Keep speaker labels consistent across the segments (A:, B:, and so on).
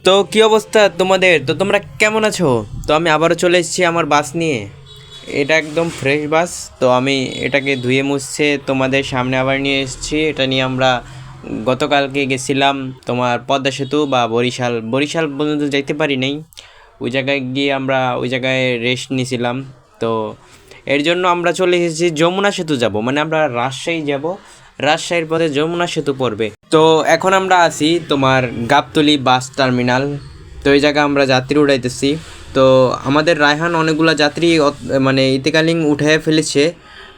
A: তো কি অবস্থা তোমাদের? তো তোমরা কেমন আছো? তো আমি আবারও চলে এসেছি আমার বাস নিয়ে। এটা একদম ফ্রেশ বাস। তো আমি এটাকে ধুয়ে মুছছে তোমাদের সামনে আবার নিয়ে এসেছি। এটা নিয়ে আমরা গতকালকে গেছিলাম তোমার পদ্মা সেতু বা বরিশাল বরিশাল পর্যন্ত যাইতে পারি নাই। ওই জায়গায় গিয়ে আমরা ওই জায়গায় রেস্ট নিয়েছিলাম। তো এর জন্য আমরা চলে এসেছি যমুনা সেতু যাব, মানে আমরা রাজশাহী যাব। রাজশাহীর পথে যমুনা সেতু পড়বে। তো এখন আমরা আছি তোমার গাবতলী বাস টার্মিনাল। তো এই জায়গায় আমরা যাত্রী উঠাইতেছি। তো আমাদের রায়হান অনেকগুলো যাত্রী মানে ইতিকালীন উঠে ফেলেছে।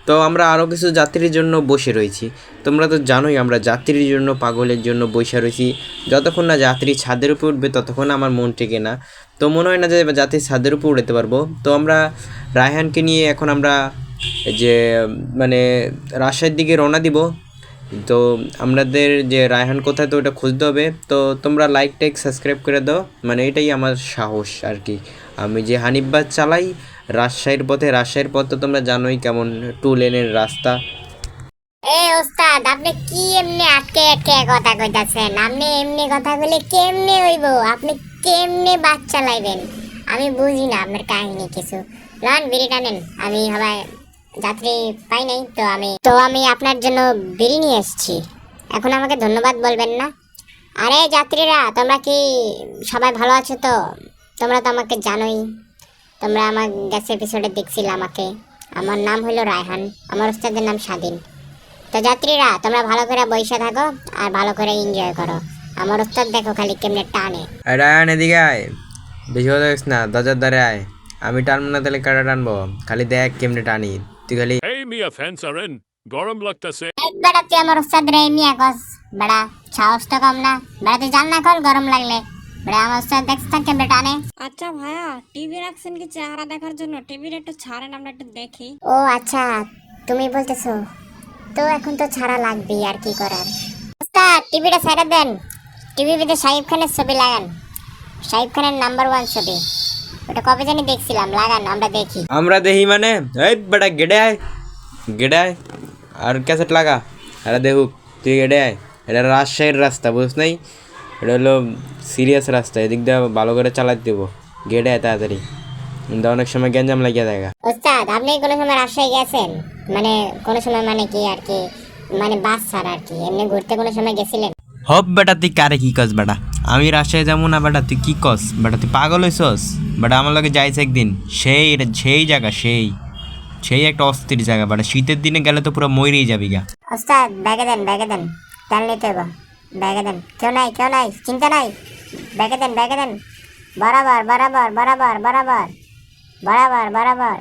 A: তো আমরা আরও কিছু যাত্রীর জন্য বসে রয়েছি। তোমরা তো জানোই আমরা যাত্রীর জন্য পাগলের জন্য বসে রয়েছি। যতক্ষণ না যাত্রী ছাদের উপর উঠবে ততক্ষণ আমার মন টেকে না। তো মনে হয় না যে যাত্রী ছাদের উপর উঠতে পারবো। তো আমরা রায়হানকে নিয়ে এখন আমরা যে মানে রাজশাহীর দিকে রওনা দিব। তো আমাদের যে রায়হান কোথায়, তো ওটা খুঁজতে হবে। তো তোমরা লাইক টাইক সাবস্ক্রাইব করে দাও, মানে এটাই আমার সাহস আর কি। আমি যে হানিফ বাস চালাই রাজশাহীর পথ তো তোমরা জানোই কেমন, 2 লেনের রাস্তা।
B: ওস্তাদ, আপনি কি এমনি আটকে আটকে কথা কইতাছেন? আপনি এমনি কথা কইলে কেমনে হইব? আপনি কেমনে বাস চালাইবেন? আমি বুঝি না আপনার কাহিনী কিছু। লন বিড়ি টানেন, আমি হবাই যাত্রী পাই নাই। তো আমি আপনার জন্য বিড়ি নিয়ে এসেছি। এখন আমাকে ধন্যবাদ বলবেন না? আরে যাত্রীরা, তোমরা কি সবাই ভালো আছো তো? তোমরা তো আমাকে জানোই, তোমরা আমার গ্যাস এপিসোডে দেখছিলে আমাকে। আমার নাম হলো রায়হান, আমার ওস্তাদের নাম স্বাধীন। তো যাত্রীরা, তোমরা ভালো করে বসে থাকো আর ভালো করে এনজয় করো। আমার ওস্তাদ দেখো খালি কেমনে টানে।
A: রায়হান এদিকে আয়, বেশি কথা বলিস না, দরজার দ্বারে আয়। আমি টানবো না তাহলে কাটা টানবো, খালি দেখ কেমনে টানি। তুই খালি
C: এই মিয়া ফ্যান সারেন, গরম লাগতেছে।
B: বেড়া, তুই আমার ওস্তাদ রে মিয়া কস? বেড়া, সাহস তো কম না। বেড়া তুই জান না কল গরম লাগলে। বেড়া আমার ওস্তাদ দেখছ না কেমনে টানে।
D: আচ্ছা ভাইয়া, টিভি রাখছেন কি চেহারা দেখার জন্য? টিভির একটু ছাড়েন, আমরা একটু দেখি।
B: ও আচ্ছা, তুমি বলতেছো। তো এখন তো ছাড়া লাগবেই, আর কি করার। ওস্তাদ টিভিটা ছেড়ে দেন। টিভিতে শাহিব খানের ছবি লাগান। শাহিব খানের নাম্বার 1 ছবি। ওটা কবে জানি দেখছিলাম, লাগান আমরা দেখি।
A: আমরা দেখি মানে, এই বেটা গেড়ে আয়, গেড়ে আয় আর ক্যাসেট লাগা। আরে দেখুক, তুই গেড়ে আয়। এটা রাজশাহীর রাস্তা, বুঝ নাই? এটা হলো সিরিয়াস রাস্তা, এদিক দিয়ে ভালো করে চালাতে দেবো। গেড়ে আয় তাড়াতাড়ি, কিন্তু অনেক সময় গ্যাঞ্জাম লাগিয়ে দেখা।
B: ওস্তাদ, আপনি কোনো সময় রাজশাহী গেছেন? মানে কোনো সময়, মানে কি আর কি, মানে বাস ছাড়া আর কি, এমনি ঘুরতে কোনো সময় গেছিলেন?
A: হব বেটা, তুই কারে কি কস বেটা? আমি রাজশাহী যাবো না বেটা? তুই কি কস বেটা? তুই পাগল হইছস বেটা? আমার লগে যাইছে একদিন, সেই জায়গা, সেই একটা অস্থির জায়গা বেটা। শীতের দিনে গেলে তো পুরো মরেই যাবি গা।
B: ওস্তাদ ব্যাগে দেন, ব্যাগে দেন, তেল নিতে হবে। ব্যাগে দেন, কেউ নাই, কেউ নাই, চিন্তা নাই। ব্যাগে দেন, ব্যাগে দেন। বরাবর বরাবর বরাবর বরাবর বরাবর বরাবর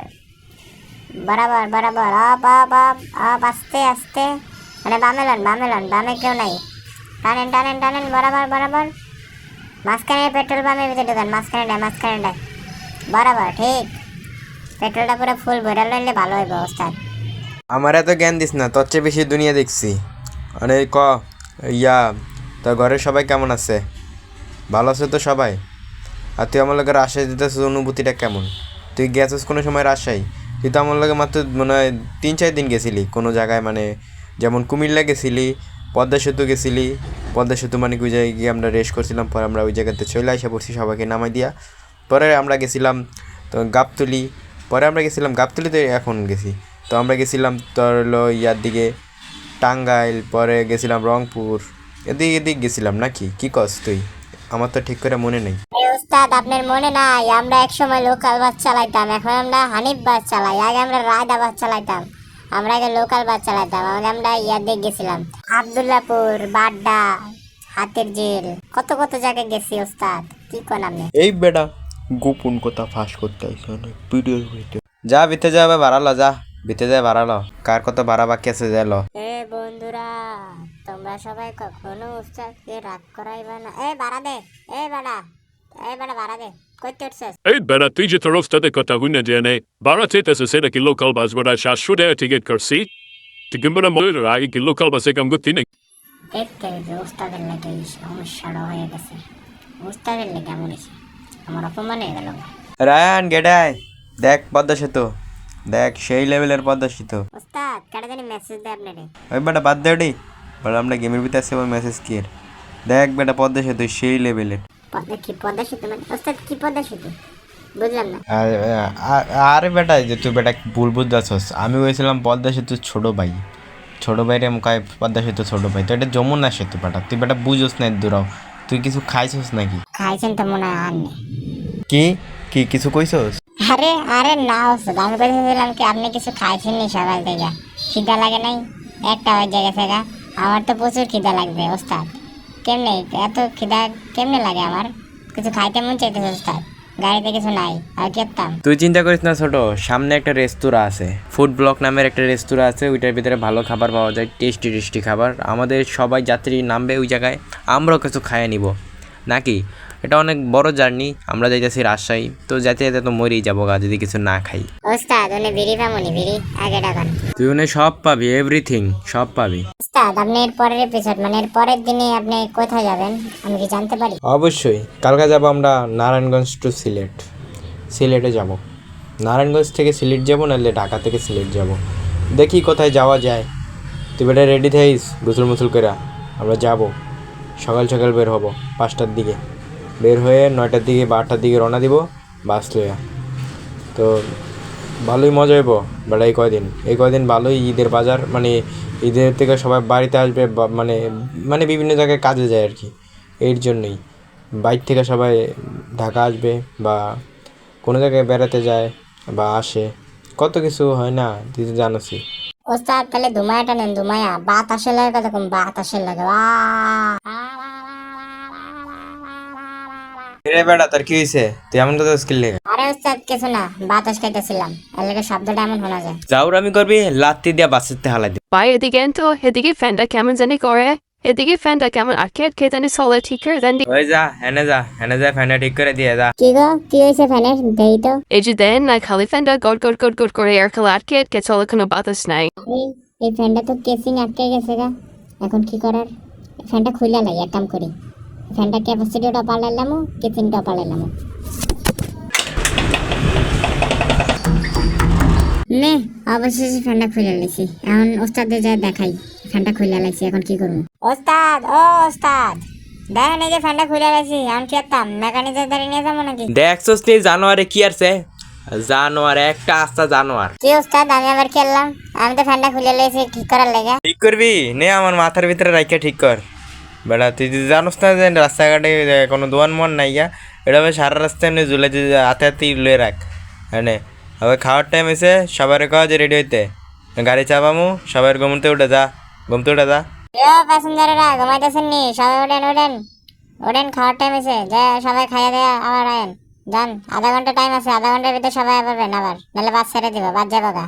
B: বরাবর বরাবর, আপ আপ আপ আপ, আস্তে আস্তে, মানে বামে লন, বামে লন, বামে কেউ নাই। টানেন টানেন টানেন, বরাবর বরাবর। মাঝখানে পেট্রোল পাম্পের ভিতরে ঢুকান, মাঝখানে দেয় বরাবর, ঠিক। পেট্রোলটা পুরো ফুল ভরে লইলে ভালো হইব ওস্তাদ।
A: আমার এত জ্ঞান দিস না, তোর চেয়ে বেশি দুনিয়া দেখছি অনেক। ইয়া, তোর ঘরের সবাই কেমন আছে? ভালো আছে তো সবাই? আর তুই আমার লগে রাজশাহী দিতেছিস, অনুভূতিটা কেমন? তুই গেছিস কোনো সময় রাজশাহী? তুই তো আমার লগে মাত্র মনে হয় 3-4 দিন গেছিলি কোনো জায়গায়, মানে যেমন কুমিল্লা গেছিলি, পদ্মা সেতু গেছিলি। পদ্মা সেতু মানে ওই জায়গায় গিয়ে আমরা রেস্ট করছিলাম, পরে আমরা ওই জায়গাতে চলে আসা পড়ছি সবাইকে নামাই দিয়া। পরে আমরা গেছিলাম তো গাবতলি, পরে আমরা গেছিলাম গাবতলিতে, এখন গেছি। তো আমরা গেছিলাম তোর হলো ইয়ার দিকে টাঙ্গাইল, পরে গেছিলাম রংপুর, এদিক গেছিলাম নাকি? কি কস তুই? আমার তো ঠিক করে মনে নেই।
B: ওস্তাদ আপনার মনে নাই, আমরা একসময় লোকাল বাস চালাইতাম, এখন আমরা হানিফ বাস চালাই। আগে আমরা রায়দা বাস চালাইতাম, আমরা আগে লোকাল বাস চালাইতাম। আগে আমরা ইয়া দিয়ে গেছিলাম আব্দুল্লাপুর, বাড্ডা, হাতের জেল, কত কত জায়গায় গেছি ওস্তাদ। কি কোন আপনি?
A: এই বেটা গোপন কথা ফাঁস করতে আইসো না ভিডিওর ভিতরে। যা ভিতরে যা, বাড়ালো যা, ভিতরে যা বাড়ালো। কার কত বাড়া বাকি আছে যাইলো।
B: বন্ধুরা, তোমরা সবাই কখনো উস্তাদকে রাগ করাইবে না। বাড়া দে, বাড়া, বাড়া বাড়া দে, কইতে উঠছিস?
C: এই বেড়া, তুই যে তোর ওস্তাদের কথা হুইনা জেনে বাড়াতে সেটা কি লোকাল বাস বেড়া 700 টাকা টিকিট করছি? তুই কিংবা মনে আগে কি লোকাল বাসে কাম করতি না?
B: দেখতে যে উস্তাদের লেগে এই সমস্যাটা হয়ে গেছে। উস্তাদের লেগে এমন হয়েছে, আমার অপমান হয়ে গেল।
A: রায়ান গেডায়, দেখ পদ্মা সেতু, দেখ সেই লেভেলের পদ্মা সেতু।
B: উস্তাদ কাটা জানি মেসেজ দেয় আপনারে।
A: ওই বেটা বাদ দে ওটি, বলে আমরা গেমের ভিতরে আসছে, ওই মেসেজ কি এর? দেখ বেটা পদ্মা সেতু সেই লেভেলের।
B: কি পদ্মা সেতু মানে ওস্তাদ কি পদ্মা সেতু বুঝলাম না।
A: আরে বেটা যে তুই বেটা ভুল বুঝতেছস, আমি হয়েছিলাম পদ্মা সেতুর ছোট ভাই। ছোট ভাইরে মুখায় পদ্মা সেতু ছোট ভাই, তো এটা যমুনা সেতু বেটা, তুই বেটা বুঝোস না দূরাও। তুই কিছু খাইছস নাকি?
B: খাইছেন তো মনে হয় আননি।
A: কি কি কিছু কইছস?
B: আরে আরে না ওস্তাদ, আমি বলছিলাম কি আপনি কিছু খাইছেন নি সকাল থেকে? খিদা লাগে নাই? একটা বাজে গেছে গা, আমার তো প্রচুর খিদা লাগবে ওস্তাদ। কেমনে এত খিদা কেমনে লাগে আমার? কিছু খাইতে মন চাইতেছে ওস্তাদ, গাড়িতে কিছু নাই, আর কি করতাম?
A: তুই চিন্তা করিস না ছোট, সামনে একটা রেস্তোরাঁ আছে, ফুড ব্লক নামের একটা রেস্তোরাঁ আছে, ওইটার ভিতরে ভালো খাবার পাওয়া যায়, টেস্টি টেস্টি খাবার। আমাদের সবাই যাত্রী নামবে ওই জায়গায়, আমরাও কিছু খাইয়ে নিব নাকি? এটা অনেক বড় জার্নি, আমরা যাইতেছি রাজশাহী, তো যেতে যেতে তো মরেই যাবো গা যদি কিছু না খাই।
B: ওস্তাদ উনি বিড়ি পামনি, বিড়ি আগে ডাকান।
A: তুই ওনে সব পাবি, এভরিথিং সব পাবি।
B: ওস্তাদ আপনি এর পরের এপিসোড মানে এর পরের দিনে আপনি কোথায় যাবেন আমি কি জানতে পারি?
A: অবশ্যই কালকে যাব আমরা নারায়ণগঞ্জ টু সিলেট। সিলেটে যাব, নারায়ণগঞ্জ থেকে সিলেট যাব, নাহলে ঢাকা থেকে সিলেট যাব, দেখি কোথায় যাওয়া যায়। তুই বেটা রেডি থাকিস, গোসল মুসল করে আমরা যাব। সকাল সকাল বের হব, 5টার দিকে বের হয়ে 9টার দিকে বা 8টার দিকে রওনা দিব বাস লইয়া। তো ভালোই মজা হইব বেটা এই কয়দিন ভালোই ঈদের বাজার, মানে ঈদের থেকে সবাই বাড়িতে আসবে, মানে মানে বিভিন্ন জায়গায় কাজে যায় আর কি। এর জন্যই বাইর থেকে সবাই ঢাকা আসবে বা কোনো জায়গায় বেড়াতে যায় বা আসে, কত কিছু হয় না, তুই তো জানোসই।
B: ওস্তাদ তাহলে ধুমায়াটা নেন, ধুমায়া বাতাসে লাগে কতক্ষণ, বাতাসে লাগে।
A: রে বেটা তোর কি হয়েছে, তুই এমন কথা স্কিল লেগে?
B: আরে ওস্তাদ কিছু না, বাতাস খাইতেছিলাম, এর লাগে শব্দটা এমন শোনা যায়।
A: যাওরামি করবি, লাত্তি দিয়া বাঁচাতে হালাই দিবি।
E: ভাই এদিকে তো এদিকে ফ্যানটা কেমন জানি করে, এদিকে ফ্যানটা কেমন আটকে আটকে জানি চলে ঠিক করে দেন।
A: ওই যা হেনে যা ফ্যানটা ঠিক করে দিয়ে যা।
B: কি গো কি হয়েছে ফ্যানের দেই তো?
E: এই যে দেন না খালি ফ্যানটা গড় গড় গড় গড় করে আর খালি আটকে আটকে চলে, কোনো বাতাস নাই।
B: এই ফ্যানটা তো কেসিং আটকে গেছে গা, এখন কি করার? ফ্যানটা খুলে লাই, এক কাম করি, ফ্যানটা ক্যাপাসিটিটা পাল্টাইলাম, কেসিংটা পাল্টাইলাম। নে অবশেষে ফ্যানটা খুলে লাইছি, এখন ওস্তাদে যা দেখাই ফ্যানটা খুলে লাইছি, এখন কি করব? ওস্তাদ ও ওস্তাদ দেখেন এই যে ফ্যানটা খুলে লাইছি, এখন কি করতাম? মেকানিকের দ্বারা নিয়ে যাবো নাকি?
A: দেখছস তুই জানোয়ারে কি আরছে? জানোয়ার একটা আস্তা জানোয়ার।
B: কি ওস্তাদ আমি আবার খেললাম? আমি তো ফ্যানটা খুলে লাইছি ঠিক করার লাগে।
A: ঠিক করবি নে, আমার মাথার ভিতরে রাইখা ঠিক কর বেটা। তুই যদি জানোস না যে রাস্তাঘাটে কোনো দোয়ান মোয়ান নাই গা, এটা সারা রাস্তায় এমনি ঝুলে হাতে হাতে লয়ে রাখ। হ্যাঁ আবার খাওয়ার টাইম এসে সবার খাওয়া যে রেডি হইতে, গাড়ি চাপামু, সবার ঘুমতে উঠে যা, ঘুমতে উঠে যা।
B: প্যাসেঞ্জারেরা ঘুমাইতেছেন নি? সবাই ওঠেন ওঠেন ওঠেন, খাওয়ার টাইম আছে, যা সবাই খাইয়া দেয়া আবার আয়েন যান। আধা ঘন্টা টাইম আছে, আধা ঘন্টার ভিতরে সবাই পারবেন, আবার নাহলে বাস ছেড়ে দিব, বাদ যাবো গা।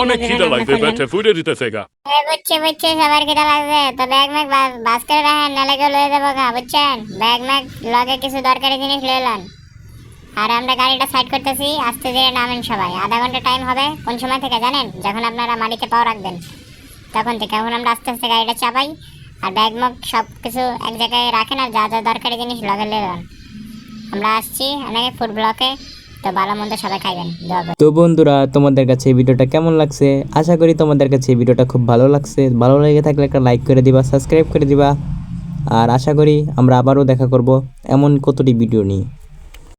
C: অনেক খিদা লাগবে বেটা, ফুটে দিতেছে গা।
B: বুঝছি বুঝছি সবার খিদা লাগছে, তো ব্যাগ ম্যাগ বাস করে রাখেন, নাহলে কেউ লয়ে যাবো গা, বুঝছেন? ব্যাগ ম্যাগ লগে কিছু দরকারি জিনিস লয়ে লন। আর আমরা গাড়িটা সাইড করতেছি, আস্তে ধীরে নামেন সবাই। আধা ঘন্টা টাইম হবে কোন সময় থেকে জানেন? যখন আপনারা মাটিতে পাও রাখবেন তখন থেকে। এখন আমরা আস্তে আস্তে গাড়িটা চাপাই, আর ব্যাগ মগ সব কিছু এক জায়গায় রাখেন, আর যা যা দরকারি জিনিস লগে লন। আমরা আসছি অনেক ফুড ব্লকে, তো ভালো মন্দ সবাই খাইবেন।
F: তো বন্ধুরা তোমাদের কাছে এই ভিডিওটা কেমন লাগছে? আশা করি তোমাদের কাছে এই ভিডিওটা খুব ভালো লাগছে। ভালো লেগে থাকলে একটা লাইক করে দিবা, সাবস্ক্রাইব করে দিবা, আর আশা করি আমরা আবারও দেখা করব এমন কতটি ভিডিও নিয়ে।